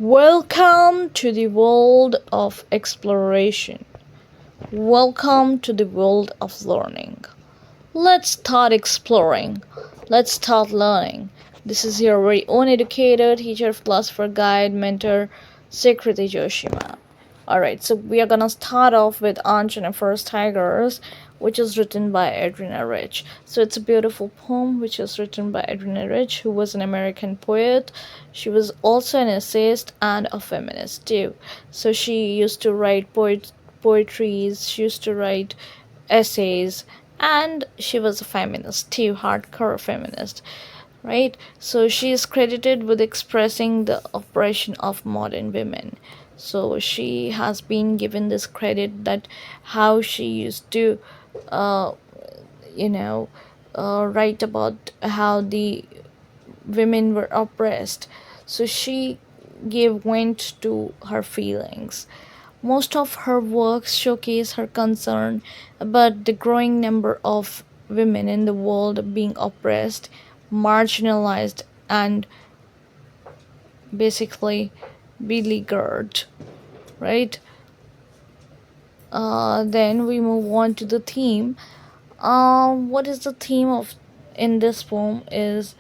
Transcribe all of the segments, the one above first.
Welcome to the world of exploration. Welcome to the world of learning. Let's start exploring. Let's start learning. This is your very own educator, teacher, philosopher, guide, mentor, Sekriti Joshima. Alright, so we are gonna start off with Aunt Jennifer's Tigers, which is written by Adriana Rich. So it's a beautiful poem which is written by Adriana Rich, who was an American poet. She was also an essayist and a feminist too. So she used to write poetries, she used to write essays, and she was a feminist too, hardcore feminist, right? So she is credited with expressing the oppression of modern women. So she has been given this credit that how she used to uh, you know write about how the women were oppressed. So she gave vent to her feelings. Most of her works showcase her concern about the growing number of women in the world being oppressed, marginalized, and basically beleaguered, right? Then we move on to the theme. What is the theme of in this poem is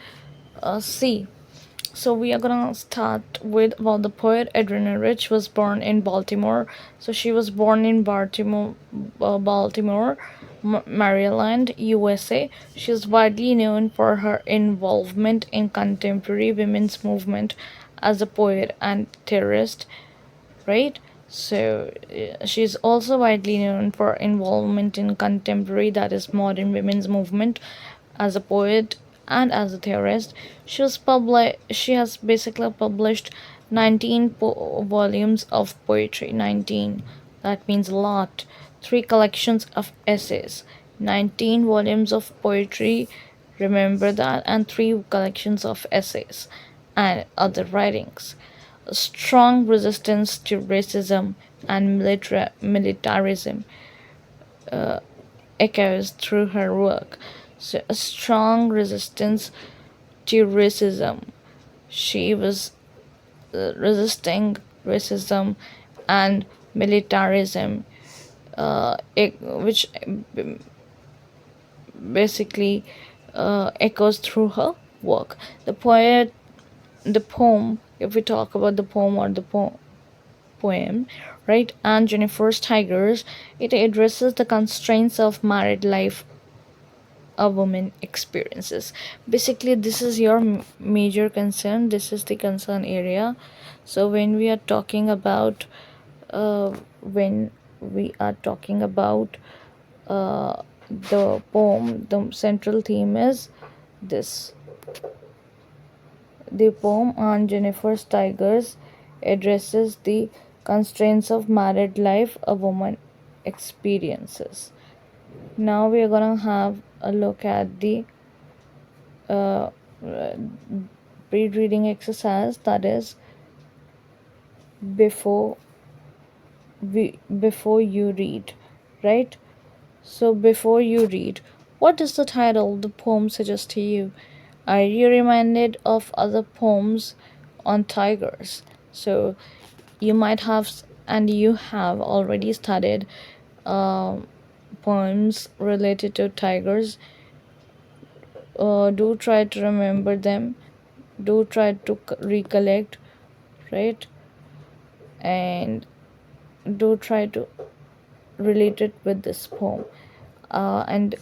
sea. So we are gonna start with about the poet Adriana Rich was born in Baltimore. So she was born in Baltimore, Maryland, USA. She is widely known for her involvement in contemporary women's movement as a poet and theorist, right? So she's also widely known for involvement in contemporary, that is modern women's movement, as a poet and as a theorist. She has basically published 19 volumes of poetry. 19, that means a lot. 3 collections of essays, 19 volumes of poetry, remember that, and 3 collections of essays and other writings. A strong resistance to racism and militarism echoes through her work. So, a strong resistance to racism. She was resisting racism and militarism, which basically echoes through her work. The poem, if we talk about the poem or the poem, right, and Jennifer's Tigers, it addresses the constraints of married life a woman experiences. Basically, this is your major concern. This is the concern area. So when we are talking about the poem, the central theme is this. The poem on Jennifer's Tigers addresses the constraints of married life a woman experiences. Now we are gonna have a look at the uh, reading exercise, that is before before you read, right? So before you read, what does the title of the poem suggest to you? Are you reminded of other poems on tigers? So you might have, and you have already studied poems related to tigers. Do try to remember them, do try to recollect, right? And do try to relate it with this poem, and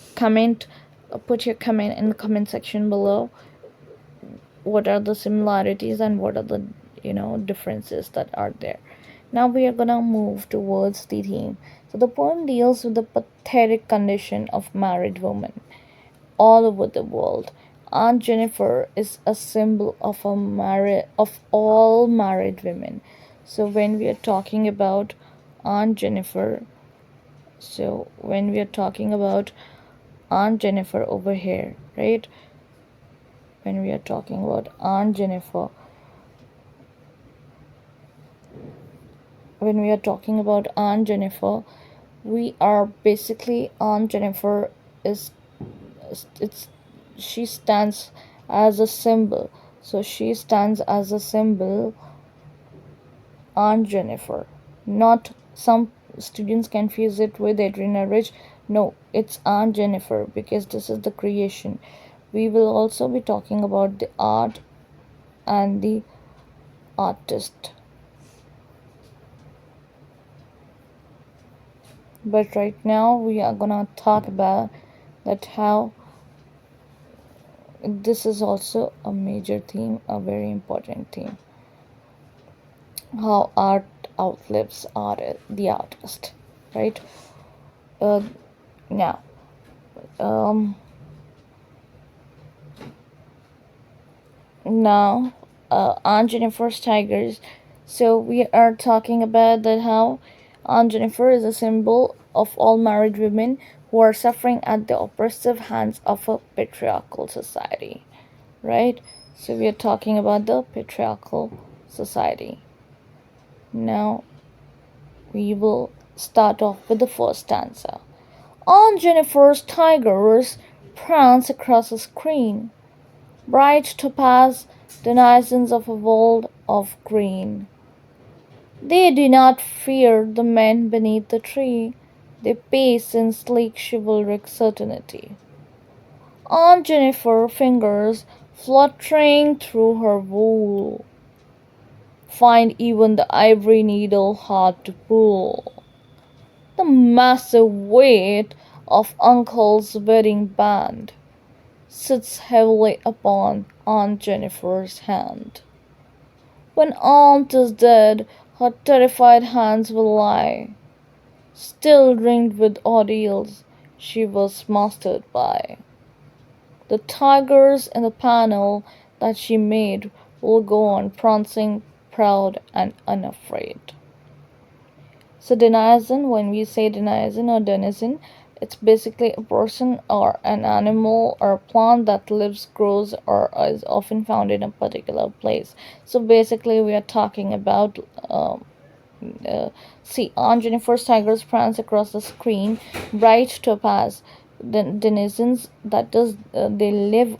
put your comment in the comment section below. What are the similarities and what are the differences that are there? Now we are gonna move towards the theme. So the poem deals with the pathetic condition of married women all over the world. Aunt Jennifer is a symbol of all married women. So when we are talking about Aunt Jennifer, over here, right? When we are talking about Aunt Jennifer, we are basically Aunt Jennifer is it's she stands as a symbol. So she stands as a symbol Aunt Jennifer. Not some students confuse it with Adriana Rich. No, it's Aunt Jennifer because this is the creation. We will also be talking about the art and the artist. But right now we are gonna talk about that how this is also a major theme, a very important theme. How art outlives the artist, right? Uh, now, um, now, Aunt Jennifer's tigers. So we are talking about that how Aunt Jennifer is a symbol of all married women who are suffering at the oppressive hands of a patriarchal society, right? So we are talking about the patriarchal society. Now we will start off with the first stanza. Aunt Jennifer's tigers prance across the screen, bright topaz, denizens of a world of green. They do not fear the men beneath the tree, they pace in sleek chivalric certainty. Aunt Jennifer fingers fluttering through her wool find even the ivory needle hard to pull. The massive weight of Uncle's wedding band sits heavily upon Aunt Jennifer's hand. When Aunt is dead, her terrified hands will lie, still ringed with ordeals she was mastered by. The tigers in the panel that she made will go on prancing, proud and unafraid. So denizen, when we say denizen or denizen, it's basically a person or an animal or a plant that lives, grows, or is often found in a particular place. So basically, we are talking about. See, Aunt Jennifer's tigers prance across the screen, bright topaz. Denizens, that is, they live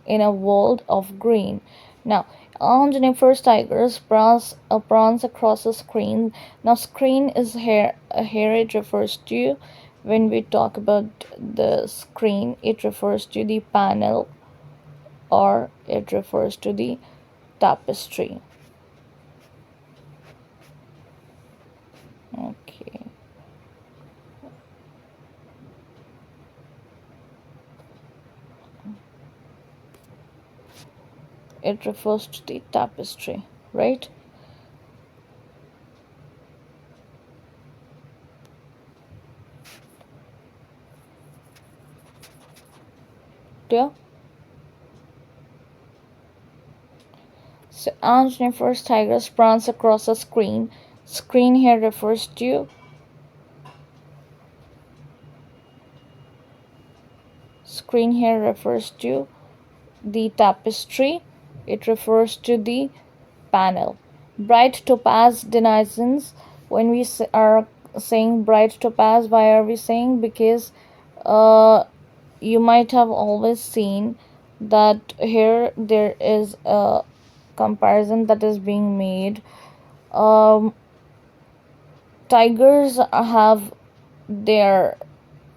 in a world of green. Now, on Jennifer's tigers prance across the screen. Now, screen is here it refers to when we talk about the screen, it refers to the panel or it refers to the tapestry. Okay. It refers to the tapestry, right? Yeah. So Aunt Jennifer's tigers prance across the screen. Screen here refers to screen here refers to the tapestry. It refers to the panel. Bright topaz denizens. When we are saying bright topaz, why are we saying? Because you might have always seen that here there is a comparison that is being made. Tigers have their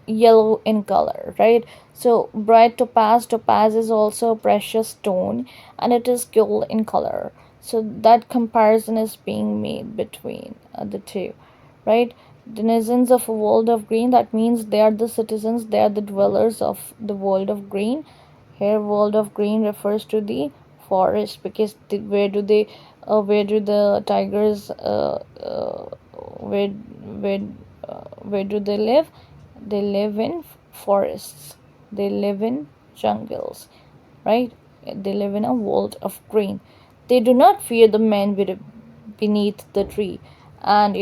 yellow in color, right? So bright topaz is also a precious stone and it is gold in color. So that comparison is being made between the two, right? Denizens of a world of green, that means they are the citizens, they are the dwellers of the world of green. Here world of green refers to the forest because where do the tigers where where do they live? They live in forests, they live in jungles, right? They live in a world of green. They do not fear the men beneath the tree. And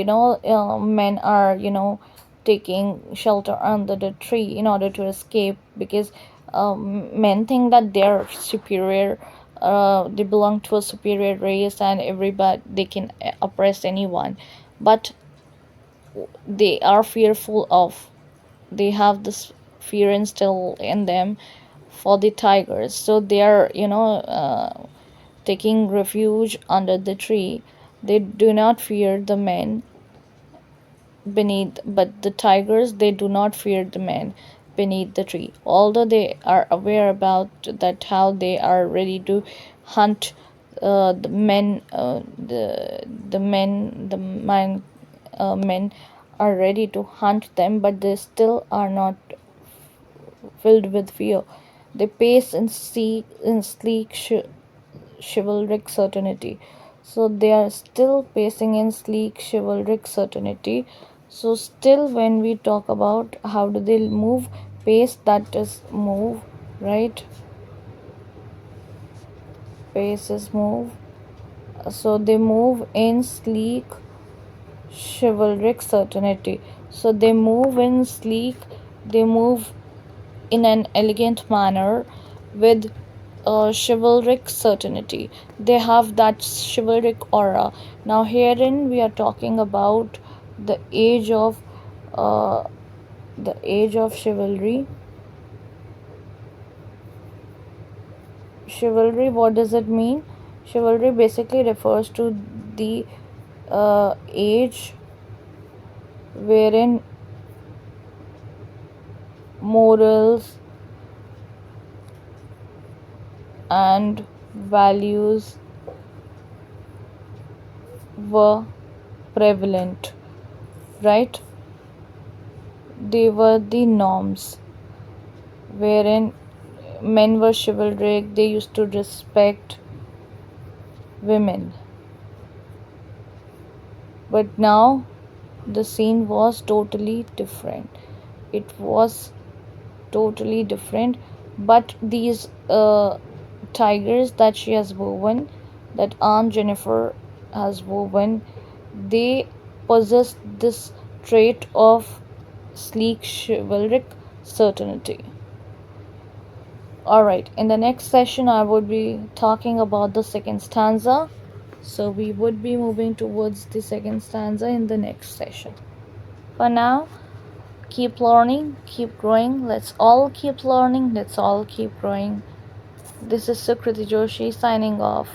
men are taking shelter under the tree in order to escape because men think that they're superior, they belong to a superior race and everybody they can oppress anyone, but they are fearful of, they have this fear instilled in them for the tigers, so they are taking refuge under the tree. They do not fear the men beneath, but the tigers, they do not fear the men beneath the tree, although they are aware about that how they are ready to hunt the men men are ready to hunt them, but they still are not filled with fear. They pace in sleek chivalric certainty. So they are still pacing in sleek chivalric certainty. So still when we talk about how do they move, pace, that is move, right? Pace is move. So they move in sleek chivalric certainty. So they move in sleek, they move in an elegant manner with chivalric certainty. They have that chivalric aura. Now, herein we are talking about the age of uh, chivalry. Chivalry, what does it mean? Chivalry basically refers to the age wherein morals and values were prevalent, right? They were the norms wherein men were chivalric, they used to respect women. But now the scene was totally different. It was totally different. But these tigers that she has woven, that Aunt Jennifer has woven, they possess this trait of sleek chivalric certainty. Alright, in the next session, I would be talking about the second stanza. So, we would be moving towards the second stanza in the next session. For now, keep learning, keep growing. Let's all keep learning, let's all keep growing. This is Sukriti Joshi signing off.